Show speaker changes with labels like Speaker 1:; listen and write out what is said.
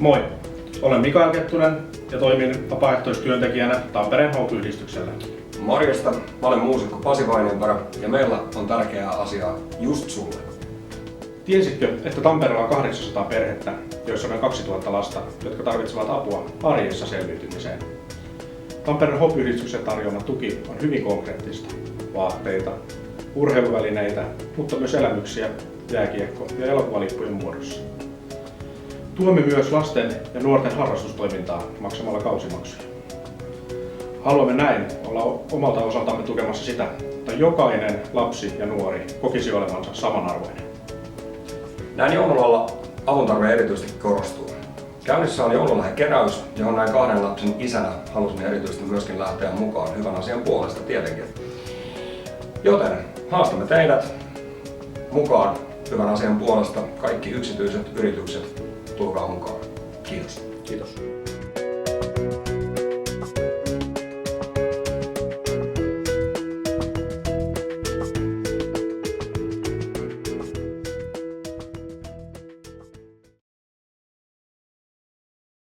Speaker 1: Moi! Olen Mikael Kettunen ja toimin vapaaehtoistyöntekijänä Tampereen Hope-yhdistyksellä.
Speaker 2: Morjesta, mä olen muusikko Pasi Vainionpää ja meillä on tärkeää asiaa just sulle.
Speaker 1: Tiesitkö, että Tampereella on 800 perhettä, joissa on noin 2000 lasta, jotka tarvitsevat apua arjessa selviytymiseen? Tampereen Hope-yhdistyksen tarjoama tuki on hyvin konkreettista. Vaatteita, urheiluvälineitä, mutta myös elämyksiä, jääkiekko- ja elokuvalippujen muodossa. Tuemme myös lasten ja nuorten harrastustoimintaa maksamalla kausimaksuja. Haluamme näin olla omalta osaltamme tukemassa sitä, että jokainen lapsi ja nuori kokisi olevansa samanarvoinen.
Speaker 2: Näin joulun alla avun tarve erityisesti korostuu. Käynnissä on joululahjakeräys, johon näin 2 lapsen isänä halusin erityisesti myöskin lähteä mukaan hyvän asian puolesta tietenkin. Joten haastamme teidät mukaan hyvän asian puolesta. Kaikki yksityiset yritykset, tulkaa mukaan. Kiitos.
Speaker 1: Kiitos.